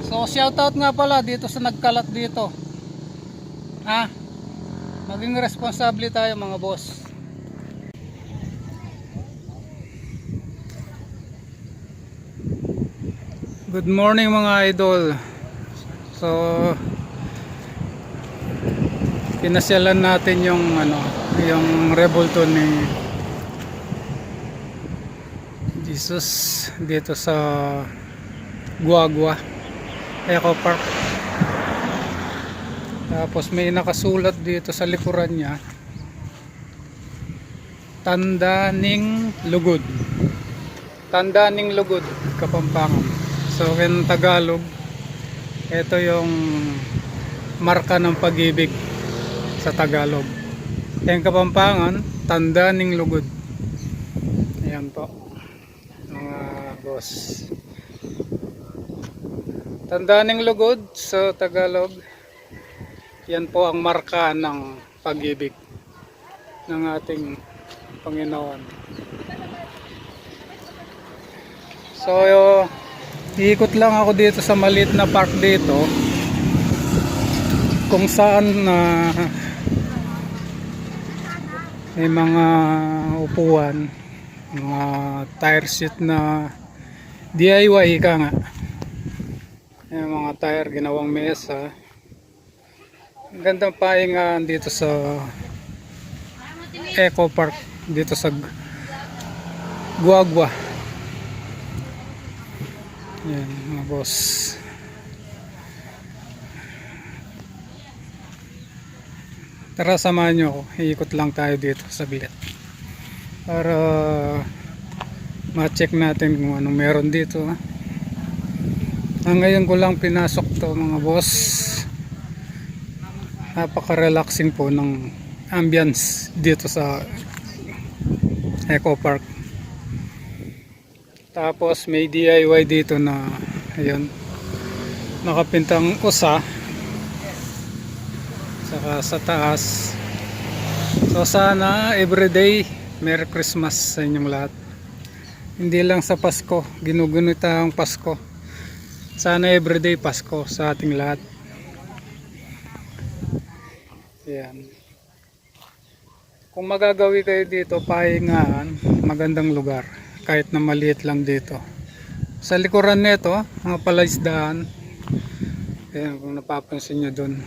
So shoutout nga pala dito sa nagkalat dito. Maging responsable tayo mga boss. Good morning mga idol. So pinasyalan natin yung yung Revolton ni Jesus dito sa Guagua Eco Park. Tapos may nakasulat dito sa likuran niya, Tanda ning Lugod. Tanda ning Lugod, Kapampangan. So in Tagalog, ito yung marka ng pag-ibig sa Tagalog. Yung Kapampangan, Tanda ning Lugod. Ayan po mga boss. Tanda ning Lugod sa Tagalog, yan po ang marka ng pag-ibig ng ating Panginoon. So iikot lang ako dito sa maliit na park dito, kung saan may mga upuan, mga tire seat na DIY ka nga. Yung mga tire ginawang mesa. Ang gandang pahingahan dito sa Eco Park dito sa Guagua. Yan mga boss. Tara samahan nyo ako. Iikot lang tayo dito sa bilet para ma-check natin kung anong meron dito. Ngayon ko lang pinasok to mga boss. Napaka-relaxing po ng ambience dito sa Eco Park. Tapos may DIY dito na ayun, nakapintang usa saka sa taas. So sana everyday Merry Christmas sa inyong lahat. Hindi lang sa Pasko, ginugunita ang Pasko. Sana everyday Pasko sa ating lahat. Yan. Kung magagawi kayo dito, pahingahan, magandang lugar. Kahit na maliit lang dito. Sa likuran nito, mga palaisdaan. Ayan, kung napapansin nyo dun.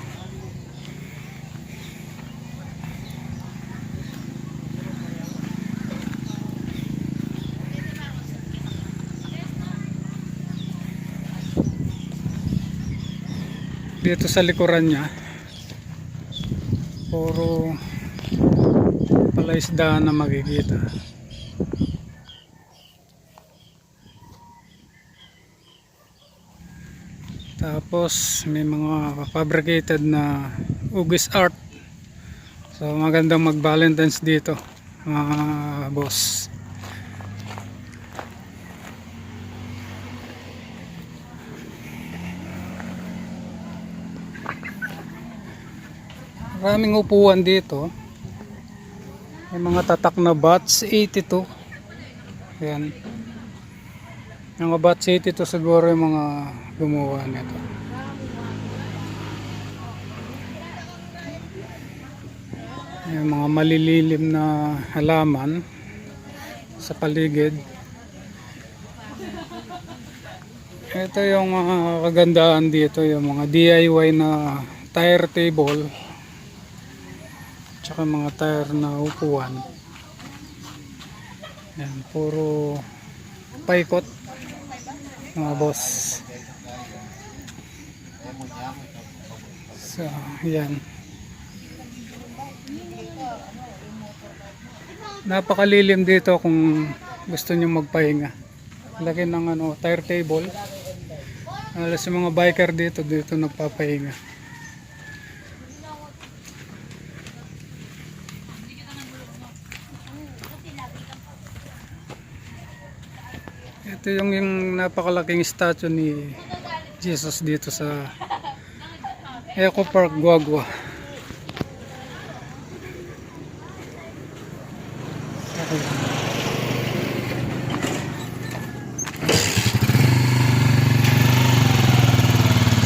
Dito sa likuran niya, puro palaisdaan na makikita. Tapos may mga fabricated na ugis art. So magandang mag Valentine's dito mga boss. Maraming upuan dito. May mga tatak na Batch 82. Ayan. Yung mga Batch 82 siguro yung mga gumawa nito. Yung mga malililim na halaman sa paligid. Ito yung kagandahan dito, yung mga DIY na tire table. Tsaka mga tire na upuan. Yan, puro paikot mga boss. So, yan. Napakalilim dito kung gusto nyo magpahinga. Laki ng tire table. Alas yung mga biker dito nagpapahinga. Ito yung napakalaking statue ni Jesus dito sa Eco Park Guagua.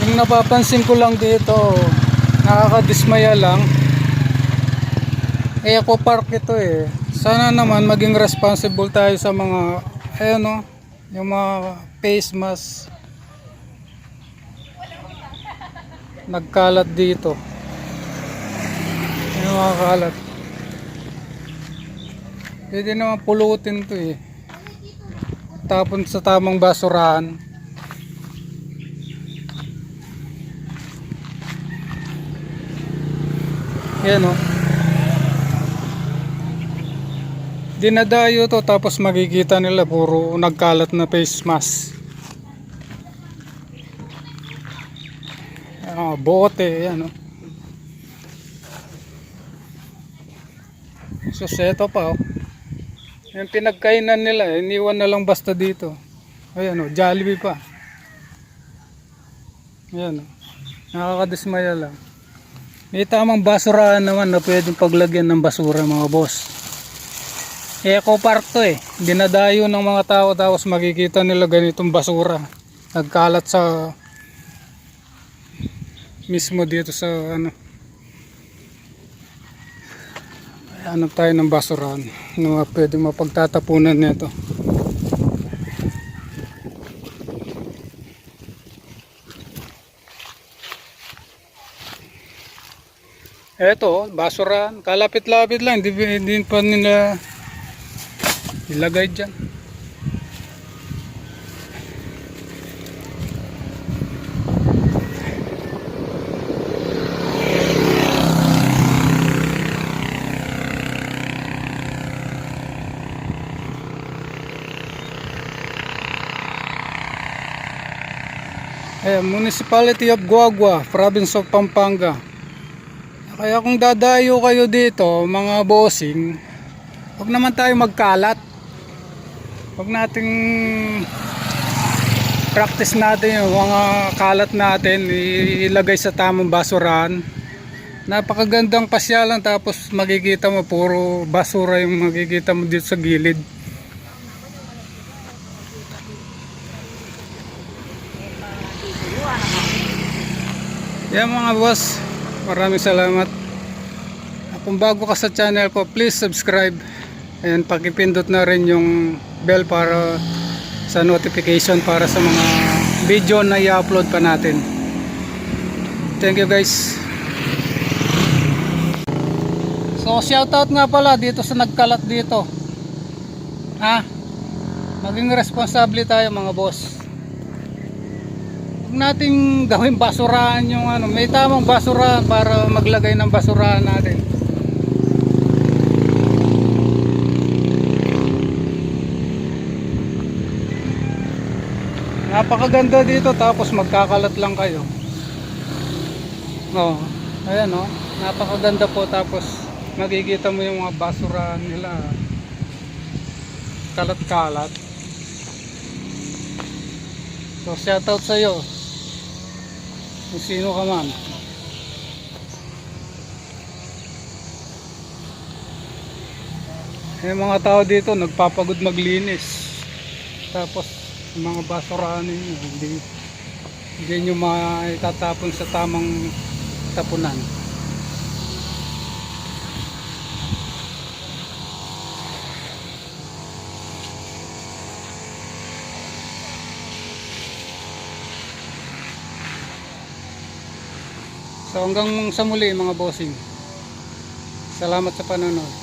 Yung napapansin ko lang dito, nakakadismaya lang. Eco park ito eh. Sana naman maging responsible tayo sa mga, ayun o, yung mga face mask. Nagkalat dito. Yung mga kalat. Pwede naman pulutin to eh. Tapon sa tamang basurahan. Yan o. Dinadayo to tapos makikita nila puro nagkalat na face mask. Bote yan o. So seto pa o. Yung pinagkainan nila, iniwan na lang basta dito. Ayan o, Jollibee pa. Ayan o, nakakadismaya lang. May tamang basurahan naman na pwedeng paglagyan ng basura mga boss. Eco park to eh. Dinadayo ng mga tao tapos makikita nila ganitong basura. Nagkalat sa mismo dito sa ano tayo ng basurahan na pwede mapagtatapunan nito. Eto, basurahan, kalapit-lapit lang, hindi pa nila ilagay dyan. Municipality of Guagua, Province of Pampanga. Kaya kung dadayo kayo dito, mga bossing, huwag naman tayo magkalat. Huwag nating practice natin yung mga kalat natin, ilagay sa tamang basurahan. Napakagandang pasyalan tapos makikita mo puro basura yung makikita mo dito sa gilid. Yan mga boss, maraming salamat. Kung bago ka sa channel ko, please subscribe and pakipindot na rin yung bell para sa notification para sa mga video na i-upload pa natin. Thank you guys. So shoutout nga pala dito sa nagkalat dito. Maging responsable tayo mga boss. Nating gawin basurahan yung may tamang basurahan para maglagay ng basurahan natin. Napakaganda dito tapos magkakalat lang kayo. Ayan napakaganda po tapos makikita mo yung mga basurahan nila. Kalat-kalat. So shoutout sa iyo. Kung sino ka man. Yung mga tao dito nagpapagod maglinis. Tapos yung mga basurahan ninyo hindi nyo maitatapon sa tamang tapunan. So hanggang sa muli mga bossing. Salamat sa panonood.